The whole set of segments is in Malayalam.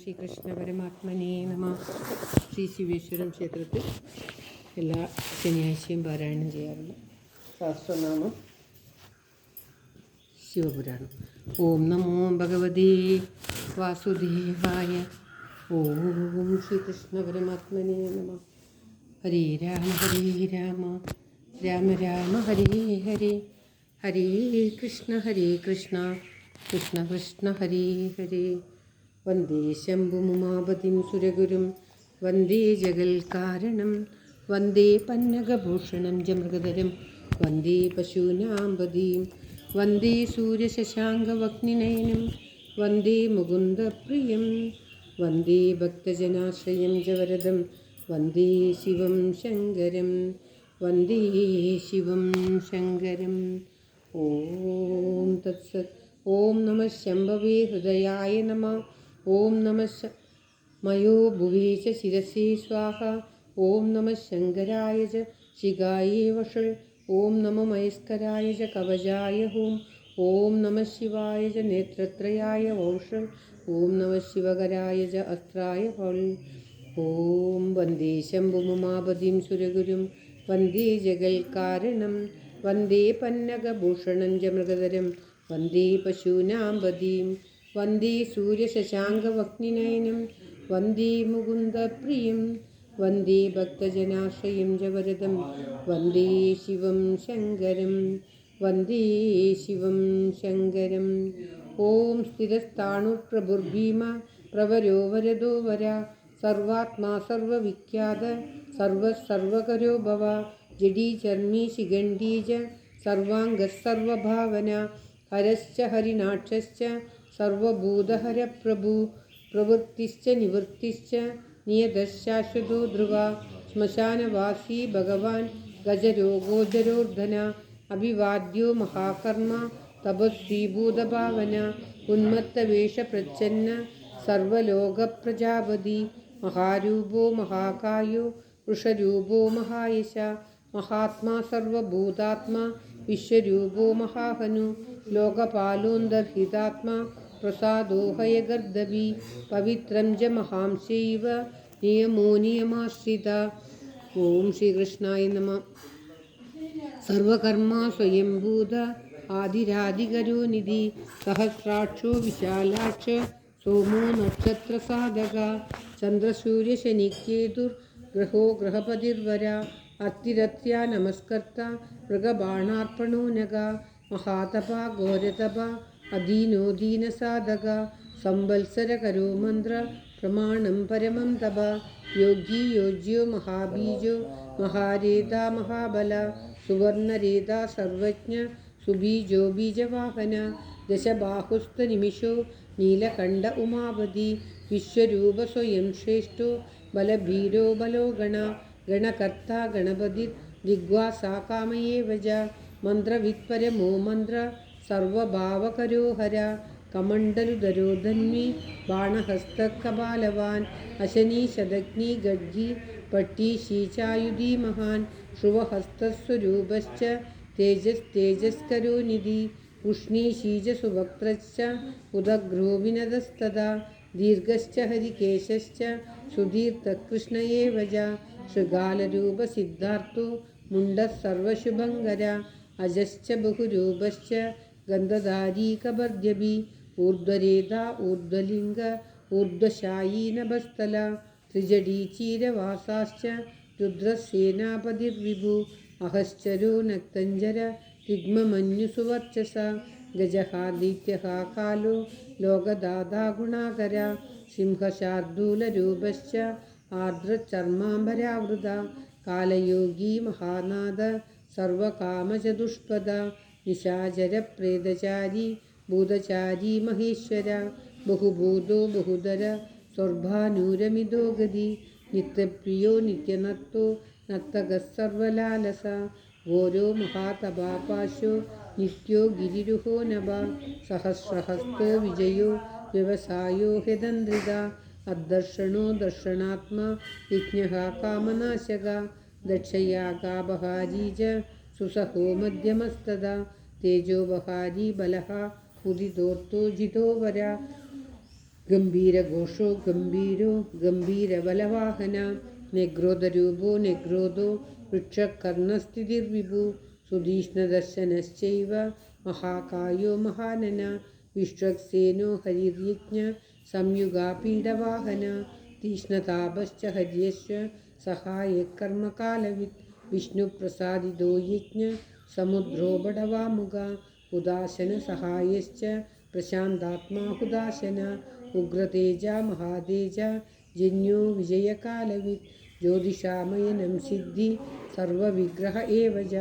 ശ്രീകൃഷ്ണ പരമാത്മനേ നമ. ശ്രീ ശിവേശ്വരം ക്ഷേത്രത്തിൽ എല്ലാ ശനിയാഴ്ചയും പാരായണം ചെയ്യാറുണ്ട് സഹസ്രനാമം ശിവപുരാണം. ഓം നമോ ഭഗവതേ വാസുദേവായ. ഓം ശ്രീകൃഷ്ണ പരമാത്മനേ നമ. ഹരേ രാമ രാമ രാമ ഹരേ ഹരേ, ഹരേ കൃഷ്ണ കൃഷ്ണ കൃഷ്ണ ഹരേ ഹരേ. വന്ദേ ശംഭുമുമാപതിം സുരഗുരും വന്ദേ ജഗൽകാരണം വന്ദേ പന്നഗഭൂഷണം ജമൃഗധരം വന്ദേ പശൂനാംബദീം വന്ദേ സൂര്യശശാങ്കവഗ്നിനയനം വന്ദേ മുകുന്ദപ്രിയം വന്ദേ ഭക്തജനാശ്രയം ജവരദം വന്ദേ ശിവം ശങ്കരം വന്ദേ ശിവം ശങ്കരം. ഓം തത്സത്. ഓം നമഃ ശംഭവേ ഹൃദയായ നമഃ. ഓം നമഃ മയോ ഭുവേ ച ശിരസി സ്വാഹ. ഓം നമഃ ശങ്കരായ ച ശിഖായേ വഷൾ. ഓം നമഃ മയസ്കരായ ച കവചായ ഹൂം. ഓം നമഃ ശിവായ ച നേത്രത്രയായ വൗഷൾ. ഓം നമഃ ശിവകരായ ച അസ്ത്രായ ഫൾ. ഓം വന്ദേ ശംഭുമുമാപതിം സുരഗുരും വന്ദേ ജഗൽകാരണം വന്ദേ പന്നഗഭൂഷണം ജമൃഗധരം വന്ദേ പശൂനാംബദീം വന്ദേ സൂര്യശശാങ്കവഗ്നിനയനം വന്ദേ മുകുന്ദപ്രിയം വന്ദേ ഭക്തജനാശ്രയം ജവരദം വന്ദേ ശിവം ശങ്കരം വന്ദേ ശിവം ശങ്കരം. ഓം സ്ഥിരസ്ഥാണുർപ്രഭുർഭീമ പ്രവരോ വരദോ വര സർവാത്മാ സർവവിഖ്യാത സർവകരോ ഭവ ജഡീചർമ്മീ ശിഖണ്ഡീജ സർവാംഗസർവഭാവന ഹരശ്ച ഹരിനാക്ഷശ്ച സർവഭൂതഹരപ്രഭു പ്രവൃത്തിശ്ച നിവൃത്തിശ്ച നിയതശാശ്വതോ ധ്രുവ ശ്മശാനവാസി ഭഗവാൻ ഗജരോഗോജരോർധന അഭിവാദ്യോ മഹാകർമ്മ തപസ്വീഭൂതഭാവന ഉന്മത്തവേഷപ്രച്ഛന്ന സർവലോകപ്രജാപതി മഹാരൂപോ മഹാകായോ വൃഷരൂപോ മഹായശ മഹാത്മാ സർവഭൂതാത്മാ വിശ്വരൂപോ മഹാഹനു ലോകപാലോന്തർഹിതാത്മാ പ്രസാദോ ഹയഗർദഭി പവിത്രം ച മഹാംശൈവ നിയമോ നിയമാശ്രിത. ഓം ശ്രീകൃഷ്ണായ നമഃ. സർവകർമ്മ സ്വയംഭൂത ആദിരാദികരോ നിധി സഹസ്രാക്ഷോ വിശാലാക്ഷ സോമോ നക്ഷത്രസാധക ചന്ദ്രസൂര്യശനിക്കേതുർ ഗ്രഹോ ഗ്രഹപതിർവര അത്തിരത്യാ നമസ്കർത്ത മൃഗബാണാർപ്പണോ നഗ മഹാതപ ഘോരതപ അധീനോ ദീനസാധക സംവത്സരകരോ മന്ത്ര പ്രമാണം പരമം തപ യോഗി യോജ്യോ മഹാബീജോ മഹാരേതാ മഹാബല സുവർണരേതാ സർവജ്ഞ സുബീജോ ബീജവാഹന ദശബാഹുസ്തനിമിഷോ നീലകണ്ഠ ഉമാപതി വിശ്വരൂപ സ്വയം ശ്രേഷ്ഠോ ബലഭീരോ ബലോ ഗണകർത്ത ഗണപതി ദിഗ്വാസാ കാമയേവ ച മന്ത്രവിത്പരമോ മന്ത്ര സർവഭാവകരോ ഹര കമണ്ഡലുധരോ ധന്വി ബാണഹസ്തകപാലവാൻ അശനീശതഗ്നി ഗഡ്ഗി പട്ടി ശീചായുധി മഹാൻ ശുഭഹസ്തസ്വരൂപശ്ച തേജസ്കരോ നിധി ഉഷ്ണീ ശീജസുവക്ത്രശ്ച ഉദഗ്രോ വിനതസ്തദാ ദീർഘശ്ച ഹരികേശശ്ച സുധീർത്തകൃഷ്ണയേവ ച ശൃഗാലരൂപസിദ്ധാർത്ഥോ മുണ്ടഃ സർവശുഭങ്കര അജശ്ച ബഹുരൂപശ്ച ഗന്ധധാരീ കബർദ്യഭി ഊർധ്വരേതാ ഊർധ്വലിംഗ ഊർധ്വശായീ നഭസ്ഥല ത്രിജടീ ചീരവാസാശ്ച രുദ്രസേനാപതിർവിഭു അഹശ്ചരോ നക്തഞ്ജര രിഗ്മമന്യുസുവർച്ചസ ഗജഃ ദൈത്യഃ കാലോ ലോകദാതാ ഗുണാകര സിംഹശാർദൂലരൂപശ്ച ആർദ്രചർമാംബരാവൃത കാലയോഗീ മഹാനാഥ സർവകാമചതുഷ്പദ നിശാചരപ്രേതചാരി ഭൂതചാരി മഹേശ്വര ബഹുഭൂതോ ബഹുധര സ്വർഭാനൂരമിതോ ഗതി നിത്യപ്രിയോ നിത്യനത്തോ നർത്തകഃ സർവലാലസ ഘോരോ മഹാതപാപാശോ നിത്യോ ഗിരിരുഹോ നഭ സഹസ്രഹസ്തോ വിജയോ വ്യവസായോ ഹ്യതന്ത്രിത അദ്ദർശനോ ദർശനാത്മാ വിജ്ഞഃ കാമനാശക ദക്ഷയാഗാപഹാരീ ച സുസഹോ മധ്യമസ്തദാ തേജോപഹാരീ ബലഃ ഉദിതോർത്തോ ജിതോ വര ഗംഭീരഘോഷോ ഗംഭീരോ ഗംഭീരബലവാഹന നെഗ്രോധരൂപോ നെഗ്രോധോ വൃക്ഷകർണസ്ഥിതിർവിഭു സുതീഷ്ണദർശനശ്ചൈവ മഹാകായോ മഹാനന വിശ്വക്സേനോ ഹരിര്യജ്ഞ സംയുഗാപീഡവാഹന തീഷ്ണതാപശ്ച ഹര്യശ്ച സഹായകർമ്മകാലവിത് വിഷ്ണുപ്രസാദിതോ യജ്ഞ സമുദ്രോ ബടവാമുഖ ഉദാശന സഹായശ്ച പ്രശാന്താത്മാ ഹുദാശന ഉഗ്രതേജ മഹാതേജ ജന്യോ വിജയകാലവിത് ജ്യോതിഷാമയനം സിദ്ധി സർവവിഗ്രഹ ഏവജ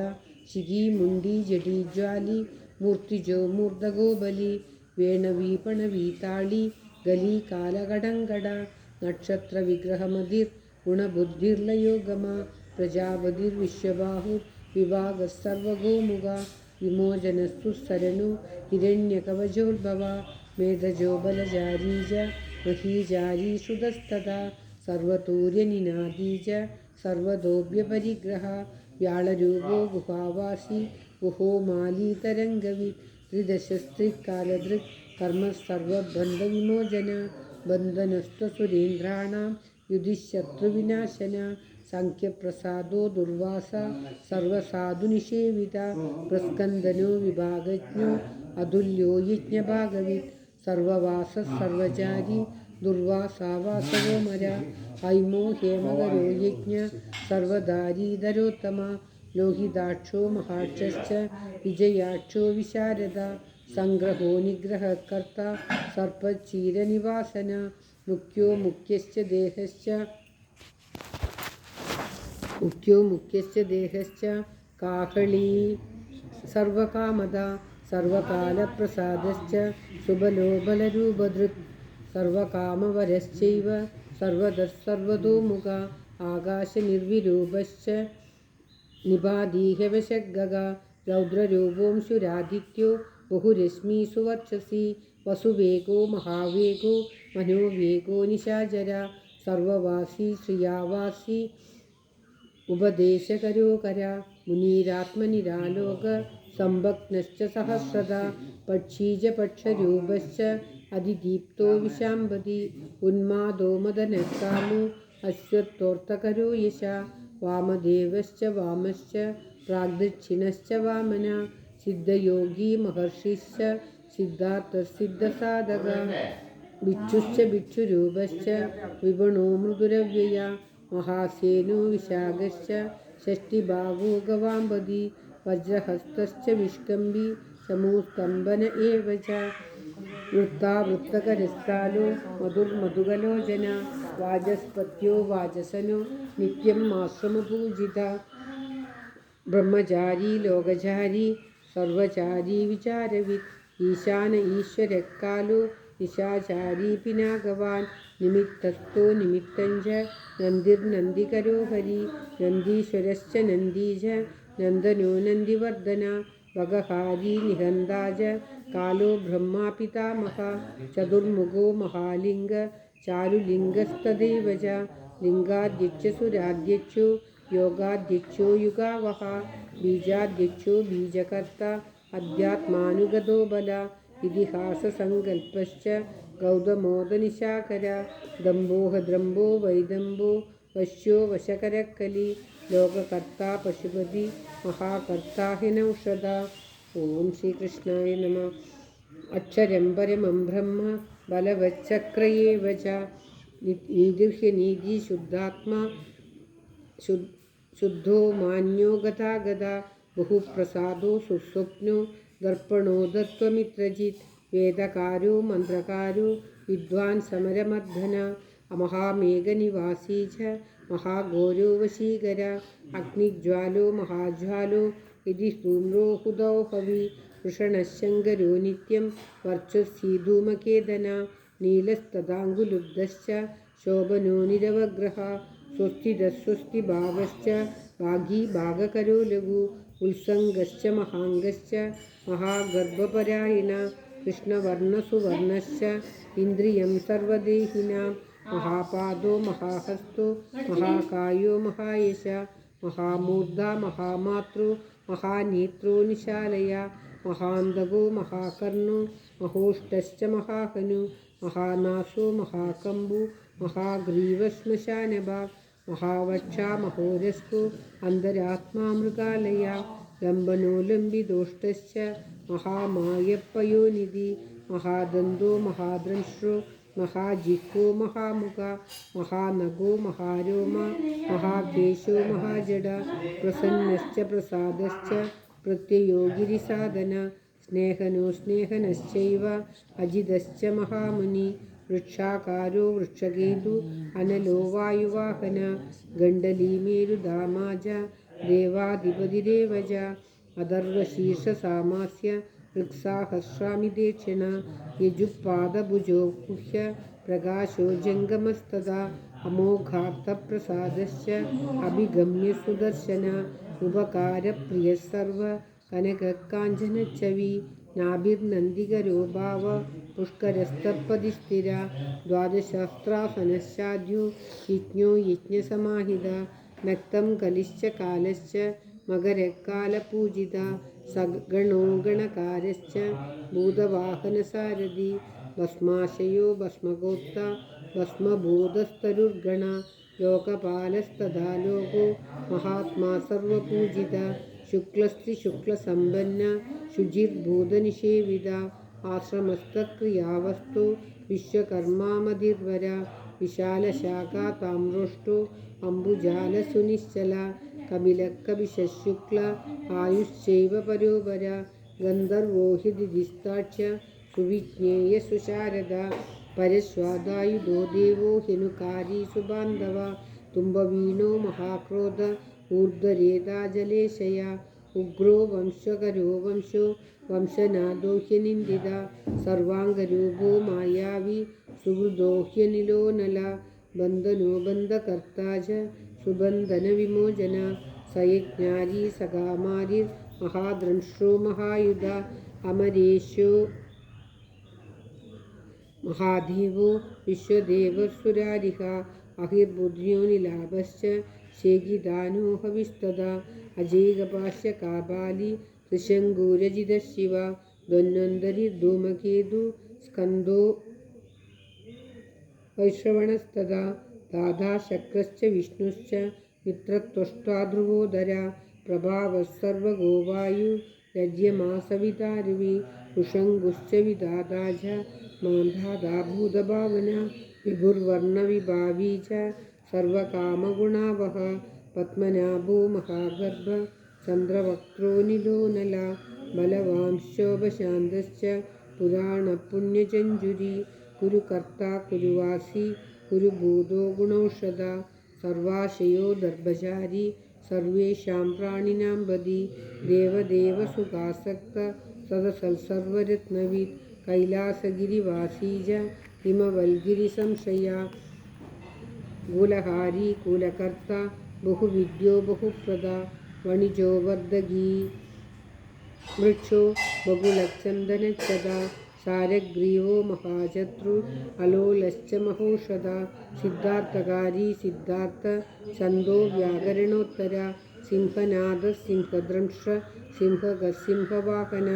ശിഖി മുണ്ഡി ജഡീജ്വാലി മൂർത്തിജോ മൂർധഗോ ബലി വേണവീപണവീതാളി ഗലി കാലകടങ്കട നക്ഷത്രവിഗ്രഹമതിർ ഗുണബുദ്ധിർലയോഗമ പ്രജാപതിർവിശ്വബാഹുർ വിഭാഗസർവഗോമുഖ വിമോചനസ്തു സരണു ഹിരണ്യകവചോദ്ഭവ മേധജോ ബലജാരീജ മഹീജാരീ ശ്രുതസ്തഥാ സർവതൂര്യനിനാദീജ സർവതോഭ്യപരിഗ്രഹ വ്യാളരൂപോ ഗുഹാവാസി ഗുഹോ മാലീതരംഗവിത് ത്രിദശസ്ത്രികാലദൃക് കർമ്മസർവബന്ധവിമോചന ബന്ധനസ്ത്വസുരേന്ദ്രാണാം യുധിശത്രുവിനാശന സാഖ്യപ്രസാദോ ദുർവാസ സർവസാധുനിഷേവിത പ്രസ്കന്ദനോ വിഭാഗജ്ഞോ അതുല്യോ യജ്ഞഭാഗവിത് സർവവാസ സർവചാരി ദുർവാസാവാസവോ മര ഹൈമോ ഹേമകരോ യജ്ഞ സർവദാരീധരോത്തമ ലോഹിതാക്ഷോ മഹാക്ഷശ്ച വിജയാക്ഷോ വിശാരദ സംഗ്രഹോ നിഗ്രഹകർത്ത സർപ്പക്ഷീരനിവാസന മുഖ്യോ മുഖ്യശ്ച ദേഹശ്ച കാഹളീ സർവകാമദ സർവകാലപ്രസാദശ്ച സുബലോ ബലരൂപധൃക് സർവകാമവരശ്ചൈവ സർവതഃസർവതോമുഖ ആകാശനിർവിരൂപശ്ച നിപാതീഹവശഗഗ രൗദ്രരൂപോംശുരാദിത്യോ ബഹുരശ്മീസു വർച്ചസി വസുവേഗോ മഹാവേഗോ മനോവേഗോ നിശാചര സർവവാസി ശ്രിയാവാസി ഉപദേശകരോകര മുനീരാത്മനിരാലോക സംഭഗ്നശ്ച സഹസ്രത പക്ഷീജപക്ഷരൂപശ്ച അതിദീപ്തോ വിശാംബതി ഉന്മാദോ മദനകാമോ അശ്വത്തോർത്തകരോ യശ വാമദേവശ്ച വാമശ്ച പ്രാഗ്ദക്ഷിണശ്ച വാമന സിദ്ധയോഗി മഹർഷിശ്ച സിദ്ധാർത്ഥസിദ്ധസാധക ഭിക്ഷുശ്ച ഭിക്ഷുരൂപശ്ച വിപണോ മൃദുരവ്യയ മഹാസേനോ വിശാഖശ്ച ഷഷ്ടിഭാഗോ ഗവാംബതി വജ്രഹസ്തശ്ച വിഷ്കംബി സമൂസ്തംഭന ഏവ ച വൃത്താവൃത്തകരസ്ഥാലോ മധുർമധുകലോചന വാചസ്പത്യോ വാചസനോ നിത്യം ആശ്രമപൂജിത ബ്രഹ്മചാരി ലോകചാരി സർവചാരി വിചാരവിത് ഈശാന ഈശ്വരക്കാലോ നിശാചാരി പിനാഗവാൻ നിമിത്തസ്ഥോ നിമിത്തഞ്ച നന്ദിർനന്ദികരോ ഹരി നന്ദീശ്വരശ്ച നന്ദീജ നന്ദനോ നന്ദിവർദ്ധന വഗഹാരി നിഹന്താജ കാലോ ബ്രഹ്മാ പിതാമഹ ചതുർമുഖോ മഹാലിംഗ ചാരുലിംഗസ്തദൈവ ച ലിംഗാധ്യക്ഷ സുരാധ്യക്ഷോ യോഗാധ്യക്ഷോ യുഗാവഹ ബീജാധ്യക്ഷോ ബീജകർത്ത അധ്യാത്മാനുഗതോ ബല ഇതിഹാസസങ്കൽപ്പശ്ച ഗൗതമോദനിശാകര ദംഭോഹദ്രംഭോ വൈദംഭോ വശ്യോ വശകരക്കലി ലോകകർത്താ പശുപതി മഹാകർത്താ ഹിനൌഷധ. ഓം ശ്രീകൃഷ്ണായ നമഃ. അക്ഷരം പരമം ബ്രഹ്മ ബലവച്ചക്രയേവ ച നീതിർഹ്യനീതി ശുദ്ധാത്മാ ശുദ്ധോ മാന്യോ ഗതാഗത ബഹുപ്രസാദോ സുസ്വപ്നോ ദർപ്പണോ ദത്വമിത്രജിത് വേദകാരോ മന്ത്രകാരോ വിദ്വാൻ സമരമർദ്ദന മഹാമേഘനിവാസീ ച മഹാഘോരോ വശീകര അഗ്നിജ്വാലോ മഹാജ്വാലോ യതി സ്ഥൂമ്രോ ഹുതോ ഹവി വൃഷണശങ്കരോ നിത്യം വർച്ചസ്സീധൂമകേതന നീലസ്തദാംഗുലുബ്ധശ്ച ശോഭനോ നിരവഗ്രഹ സ്വസ്തിദസ്വസ്തിഭാവശ്ച ഭാഗീ ഭാഗകരോ ലഘു ഉത്സംഗശ്ച മഹാംഗശ്ച മഹാഗർഭപരായണ കൃഷ്ണവർണ്ണസുവർണശ്ച ഇന്ദ്രിയം സർവദേഹിനാം മഹാപാദോ മഹാഹസ്തോ മഹാകായോ മഹായശ മഹാമൂർധ മഹാമാത്രോ മഹാനേത്രോ നിശാലയ മഹാന്തകോ മഹാകർണോ മഹോഷ്ടശ്ച മഹാഹനു महानासो महाकम्बु महाग्रीवश्मशानभाग महावक्षा महोरस्को अन्तरात्मा मृगालया लम्बनो लम्बितोष्टश्च महामायप्पयोनिधि महादन्तो महाद्रंश्रो महाजिह्वो महामुखा महानगो महारोम महाकेशो महाजड प्रसन्नश्च प्रसादश्च प्रत्ययो गिरिसाधन स्नेहनो स्नेहनश्चैव अजितश्च महामुनि वृक्षाकारो वृक्षकेतु अनलो वायुवाहन गण्डलीमेरुधामा च देवाधिपतिरेव च अथर्वशीर्षसामास्य ऋक्साहस्रामिदेक्षिण यजुःपादभुजो गुह्य प्रकाशो जङ्गमस्तदा अमोघार्थप्रसादश्च अभिगम्य सुदर्शन उपकारप्रियः सर्व कनककाञ्चनच्छवि नाभिर्नन्दिकरो भाव पुष्करस्तपतिस्थिरा द्वादशसहस्रासनश्चाद्यो यज्ञो यज्ञसमाहिता नक्तं कलिश्च कालश्च मकरकालपूजिता सगणो गणकारश्च भूतवाहनसारथि भस्माशयो भस्मगोप्ता भस्मभूतस्तरुर्गणा लोकपालस्तथा लोको महात्मा सर्वपूजिता शुक्लस्त्रिशुक्लसम्पन्न शुचिर्भूतनिषेविता आश्रमस्थक्रियावस्तु विश्वकर्मामधिर्वरा विशालशाखा ताम्रोष्टो अम्बुजालसुनिश्चला कपिलकविशुक्ल आयुश्चैव परोपरा गन्धर्वो ह्यधिस्ताक्ष्य सुविज्ञेयसुशारदा परश्वादायुधो देवो ह्यनुकारी सुबान्धवा तुम्बवीणो महाक्रोध ऊर्ध्वरेता जलेशया उग्रो वंशकरो वंशो वंशनादो ह्यनिन्दिता सर्वाङ्गरूपो मायावी सुहृदो ह्यनिलोनला बन्धनो बन्धकर्ता च सुबन्धनविमोचना सयज्ञारी सकामारिर्महाद्रंश्रो महायुधा अमरेशो महादेवो विश्वदेवसुरारिः अहिर्बुद्ध्योनिलाभश्च शेकिदानो हविस्तदा अजेगपाश्य कापाली त्रिशङ्कुरजितशिव धन्वन्तरिर्धूमकेतु स्कन्दो वैश्रवणस्तदा दादा शक्रश्च विष्णुश्च मित्रत्वष्टा ध्रुवोदरा प्रभावः सर्वगोवायुर्यज्ञमासवितारुवि कुशङ्गुश्च विधाता च मान्धाता भूतभावना विभुर्वर्णविभावी च सर्वकामगुणावह पद्मनाभो महागर्भ चन्द्रवक्त्रो निलोनला बलवांश्चोपशान्तश्च पुराणपुण्यचञ्जुरी कुरुकर्ता कुरुवासी कुरुभूतो गुणौषधा सर्वाशयो दर्भचारी सर्वेषां प्राणिनां बधि देवदेवसुखासक्त सदसल्सर्वरत्नवित् कैलासगिरिवासी च हिमवल्गिरिसंशया कुलहारी कुलकर्ता बहुविद्यो बहुप्रदा वणिजो वर्धगी वृक्षो बकुलचन्दनच्छदा सारग्रीवो महाशत्रु अलोलश्च महोषधा सिद्धार्थकारी सिद्धार्थ छन्दो व्याकरणोत्तरा सिंहनादः सिंहद्रंश सिंहगसिंहवाहन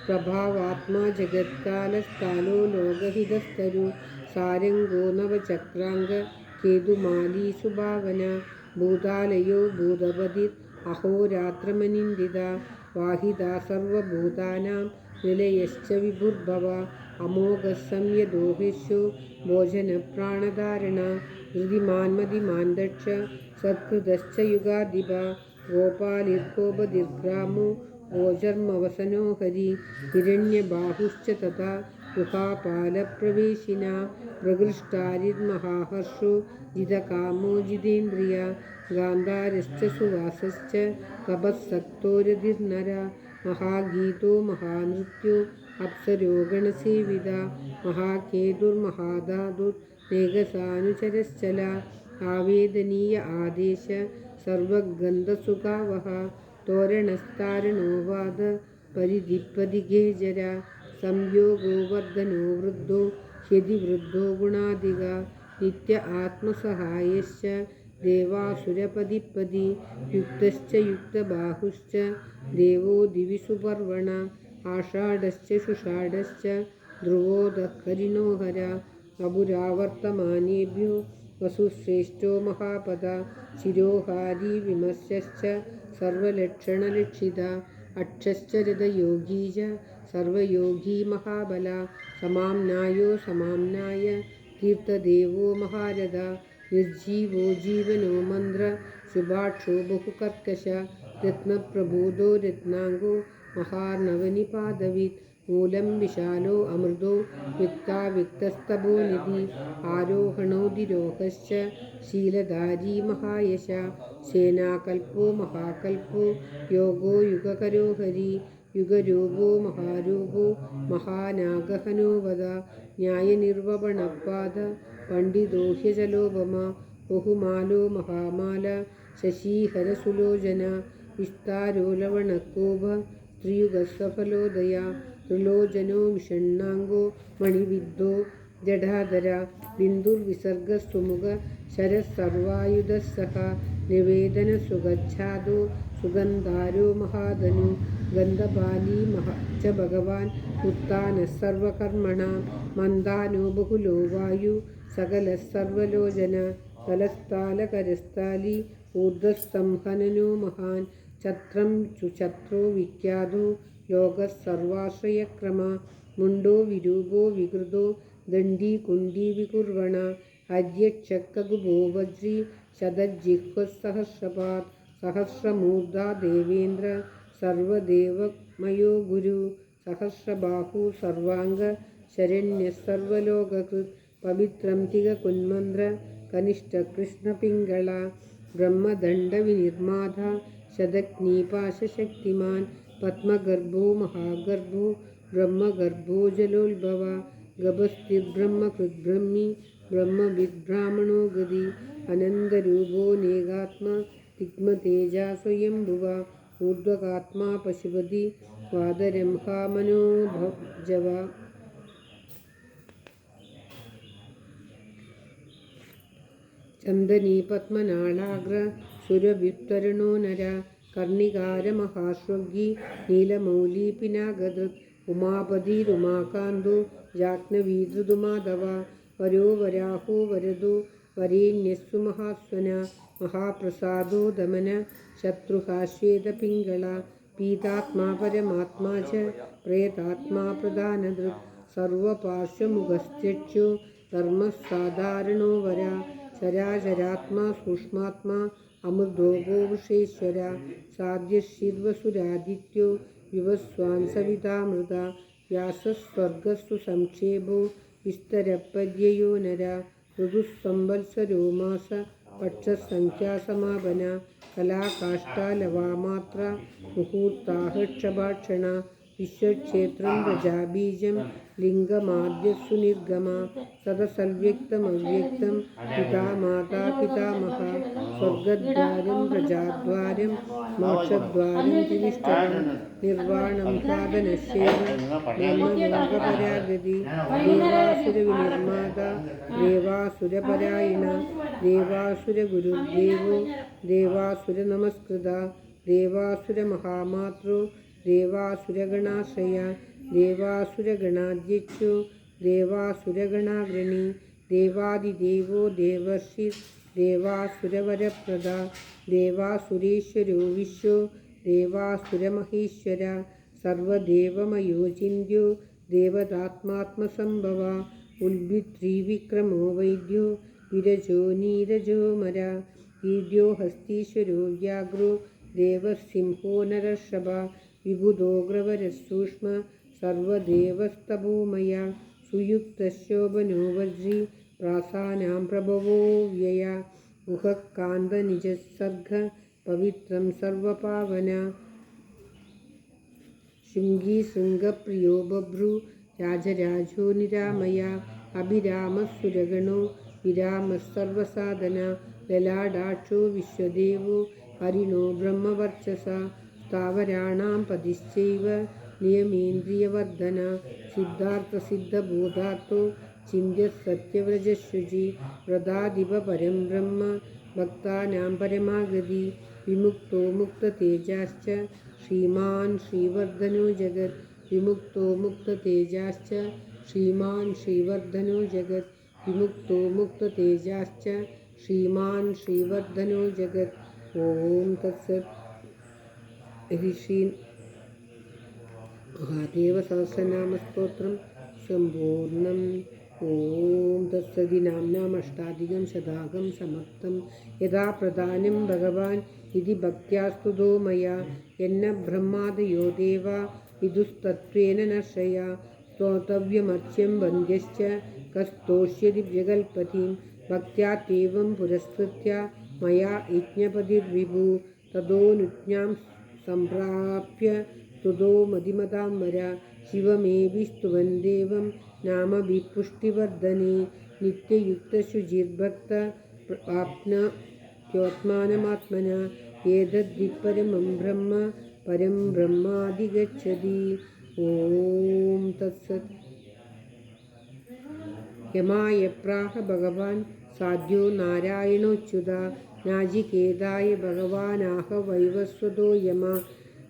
प्रभावात्मा जगत्कालस्थालो लोकहितस्तरु सारङ्गो नवचक्राङ्ग केतुमाली सुभावना भूतालयो भूतपतिर् अहोरात्रमनिन्दिता वाहिता सर्वभूतानां निलयश्च विभुर्भव अमोघः संयदोहिषु भोजनप्राणधारणा धृतिमान्मतिमान् दक्ष सत्कृतश्च युगाधिपा गोपालिर्गोपतिर्ग्रामो गोचर्मवसनो हरि हिरण्यबाहुश्च तथा गुहापालप्रवेशिना प्रकृष्टारिर्महाहर्षो जितकामो जितेन्द्रिया गान्धारश्च सुवासश्च तपःसक्तोरधिर्नरा महागीतो महानृत्यो अप्सरो गणसेविता महाकेतुर्महाधातुर्नेकसानुचरश्चला आवेदनीय आदेश सर्वगन्धसुखावह तोरणस्तारणो वाद परिधिपदिगेजरा संयोगो वर्धनो वृद्धो ह्यधिवृद्धो गुणाधिगा नित्य आत्मसहायश्च देवासुरपदिपदि युक्तश्च युक्तबाहुश्च देवो दिवि सुपर्वण आषाढश्च सुषाढश्च ധ്രുവോദഹരിണോ ഹര അപുരാവർത്തമാനേഭ്യോ വസുശ്രേഷ്ഠോ മഹാപദ ശിരോഹാരി വിമർശശ്ച സർവലക്ഷണലക്ഷിത അക്ഷശ്ചരിതയോഗീ ച സർവയോഗീ മഹാബല സമാംനായോ സമാംനായ കീർത്തദേവോ മഹാരഥ നിർജീവോ ജീവനോ മന്ത്ര ശുഭാക്ഷോ ബഹുകർക്കശ രത്നപ്രബോധോ രത്നാംഗോ മഹാർണവനിപാദവിത് മൂലം വിശാലോ അമൃതോ വിക്താവിക്തസ്തഭോ നിധി ആരോഹണോതിരോഹശ്ച ശീലധാരീ മഹായശ സേനാകൽപ്പോ മഹാകൽപ്പോ യോഗോ യുഗകരോ ഹരി യുഗരൂപോ മഹാരൂപോ മഹാനാഗഹനോ വദ ന്യായനിർവപണപാദ പണ്ഡിതോ ഹ്യചലോപമ ബഹുമാലോ മഹാമാല ശശീഹരസുലോചന വിസ്താരോ ലവണക്കോഭ ത്രിയുഗസഫലോദയ ത്രിലോചനോ വിഷണ്ണാംഗോ മണിവിദ്ധോ ജഡാധര ബിന്ദുർവിസർഗസുമുഖ ശരസർവായുധസഹ നിവേദനസുഗച്ഛാദോ സുഗന്ധാരോ മഹാധനു ഗന്ധപാലി ച ഭഗവാൻ ഉത്ഥാനസർവകർമ്മണ മന്ദാനോ ബഹുലോ വായു സകലസർവലോചന കലസ്ഥാലകരസ്ഥാലി ഊർധ്വസ്തംഹനനോ മഹാൻ ഛത്രം ചുഛത്രോ വിഖ്യാതോ ലോകസർവാശ്രയക്രമ മുണ്ടോ വിരൂപോ വികൃതോ ദണ്ഡീ കുണ്ഡീ വികുർവണ ഹര്യക്ഷക്കകുബോ വജ്രീ ശതജിഹ്വസഹസ്രപാത് സഹസ്രമൂർധാ ദേവേന്ദ്ര സർവദേവമയോ ഗുരു സഹസ്രബാഹു സർവാംഗ ശരണ്യസർവലോകകൃത് പവിത്രം തികകുന്മന്ത്ര കനിഷ്ഠകൃഷ്ണപിംഗള ബ്രഹ്മദണ്ഡവിനിർമാത ശതഗ്നീപാശശക്തിമാൻ പത്മഗർഭോ മഹാഗർഭോ ബ്രഹ്മഗർഭോ ജലോത്ഭവ ഗഭസ്തിർബ്രഹ്മകൃദ്ബ്രഹ്മി ബ്രഹ്മവിദ്ബ്രാഹ്മണോ ഗതി അനന്തരൂപോ നേകാത്മ തിഗ്മതേജ സ്വയംഭുവ ഊർധ്വകാത്മാ പശുപതി വാദരംഹാമനോഭജവ ചന്ദനീ പത്മനാളാഗ്ര സുരവിത്തരണോ നര കർണികാരമഹാശ്വഗി നീലമൗലി പിനാഗദൃത് ഉമാപതിരുമാകാന്തോ ജാഹ്നവീധൃതുമാധവ വരോ വരാഹോ വരദോ വരേണ്യസ്സു മഹാസ്വന മഹാപ്രസാദോ ദമന ശത്രുഹാശ്വേതപിംഗള പീതാത്മാ പരമാത്മാ ച പ്രേതാത്മാ പ്രധാനദൃക് സർവപാർശ്വമുഖശ്ചക്ഷു ധർമ്മസാധാരണോ വര ചരാചരാത്മാ സൂക്ഷ്മാത്മാ അമൃതോപോ വൃഷേശ്വര സാധ്യശിർവസുരാദിത്യോ വിവസ്വാൻ സവിതാമൃത വ്യാസസ്വർഗസ്സു സംക്ഷേപോ വിസ്തരപ്പര്യയോ നര ഋതുസംവത്സരോ മാസ പക്ഷസംഖ്യാസമാപന കലാകാഷ്ഠാലവാമാത്ര മുഹൂർത്താഹക്ഷഭാക്ഷണ വിശ്വക്ഷേത്രം പ്രജാബീജം ലിംഗമാദ്യസ്സു നിർഗമ സദസവ്യക്തമവ്യക്തം പിതാ മാതാ പിതാമഹ സ്വർഗദ്വാരം പ്രജാദ്വാരം മോക്ഷദ്വാരം ത്രിനിഷ്ടം നിർവാണം സാധനശേവ ബ്രഹ്മലോകപരാഗതി ദേവാസുരവിനിർമാത ദേവാസുരപരായണ ദേവാസുരഗുരുദേവോ ദേവാസുരനമസ്കൃത ദേവാസുരമഹാമാത്രോ ദേവാസുരഗണാശ്രയ ദേവാസുരഗണാധ്യക്ഷോ ദേവാസുരഗണാഗ്രണി ദേവാദിദേവോ ദേവർഷി ദേവാസുരവരപ്രദ ദേവാസുരേശ്വരോ വിശ്വോ ദേവാസുരമഹേശ്വര സർവദേവമയോ ചിന്യോ ദേവതാത്മാത്മസംഭവ ഉൽബിത്രിവിക്രമോ വൈദ്യോ വിരജോ നീരജോ മര ഈഡ്യോ ഹസ്തീശ്വരോ വ്യാഘ്രോ ദേവസിംഹോ നരഷഭ വിബുധോഗ്രവരസൂക്ഷ്മ സർവദേവസ്തഭൂമയ സുയുക്തശോഭനോ വജ്രീ പ്രാസാനാം പ്രഭവോ വ്യയ ഗുഹകാന്തനിജസർഗ പവിത്രം സർവപാവന ശൃംഗീ ശൃംഗപ്രിയോ ബഭ്രു രാജരാജോ നിരാമയ അഭിരാമസുരഗണോ വിരാമസർവസാധന ലലാടാക്ഷോ വിശ്വദേവോ ഹരിണോ ബ്രഹ്മവർച്ചസ സ്ഥാവരാണാം പതിശ്ചൈവ നിയമേന്ദ്രിയവർദ്ധന സിദ്ധാർത്ഥസിദ്ധബോധാർത്ഥോ ചിന്യസത്യവ്രജശുചി വ്രതാധിപ പരം ബ്രഹ്മ ഭക്താനാം പരമാഗതി വിമുക്തോ മുക്തതേജാശ്ച ശ്രീമാൻ ശ്രീവർദ്ധനോ ജഗത് വിമുക്തോ മുക്തതേജാശ്ച श्रीमान् श्रीवर्धनो जगत् विमुक्तो मुक्ततेजाश्च श्रीमान् श्रीवर्धनो जगत्। ओम तत्सत्। ऋषि महादेव सहस्रनाम स्तोत्रम संपूर्णम्। ओम तत्सदि नाम्नाम् अष्टाधिकं शतागं समक्तं यदा प्रधानं भगवान् इति भक्त्या स्तुतो मया यन्न ब्रह्मादयो देवा विदुस्तत्त्वेन नर्षया स्तोतव्यमर्च्यं वन्द्यश्च कस्तोष्यति जगल्पतिं भक्त्यात्येवं पुरस्कृत्य मया यज्ञपतिर्विभु तदोऽनुज्ञां सम्प्राप्य स्तुतो मतिमतां वरा शिवमेभिस्तुवन् देवं नामभिः पुष्टिवर्धने नित्ययुक्तशुचिर्भक्त आप्नोत्मानमात्मना एतद्विपरमं ब्रह्म परं ब्रह्माधिगच्छति। ओम तत्सत्। यमाय प्राह भगवान् साध्यो नारायणोच्युता नाचिकेताय भगवानाह वैवस्वतो यमा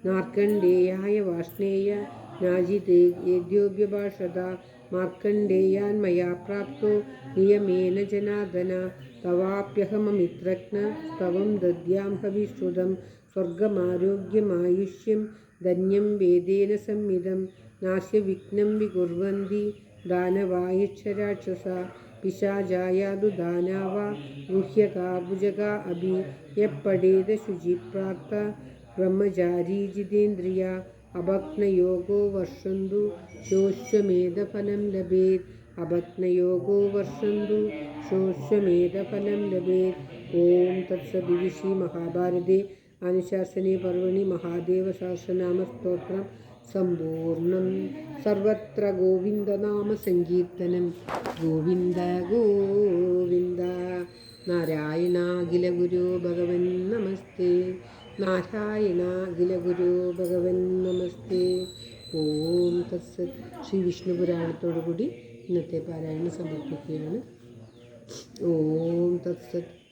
मार्कण्डेयाय वाष्णेय नाजितेद्योऽभ्यभाषत मार्कण्डेयान् मया प्राप्तो नियमेन जनार्दन तवाप्यहममित्रघ्न स्तवं दद्यां हविश्रुतं स्वर्गमारोग्यमायुष्यं धन्यं वेदेन संविदं नास्य विघ्नं विकुर्वन्ति दानवायक्षराक्षसा पिशाचायादु दानवा गुह्यका भुजगा अभि यः पठेद शुचिप्रार्थ ब्रह्मचारी जितेन्द्रिया अभक्नयोगो वर्षन्तु शोष्यमेधफलं लभेत् अभक्नयोगो वर्षन्तु शोष्यमेधफलं लभेत्। ओम तत्सदि। श्रीमहाभारते अनुशासने पर्वणि महादेव सहस्रनाम स्तोत्रं संपूर्णम्। सर्वत्र गोविन्दनाम संकीर्तनं गोविन्द गोविन्द। नारायणाखिलगुरो भगवन् नमस्ते നാരായണാഖിലഗുരു ഭഗവൻ നമസ്തേ. ഓം തത്സത്. ശ്രീ വിഷ്ണു പുരാണത്തോടുകൂടി ഇന്നത്തെ പാരായണം സമർപ്പിക്കുകയാണ്. ഓം തത്സത്.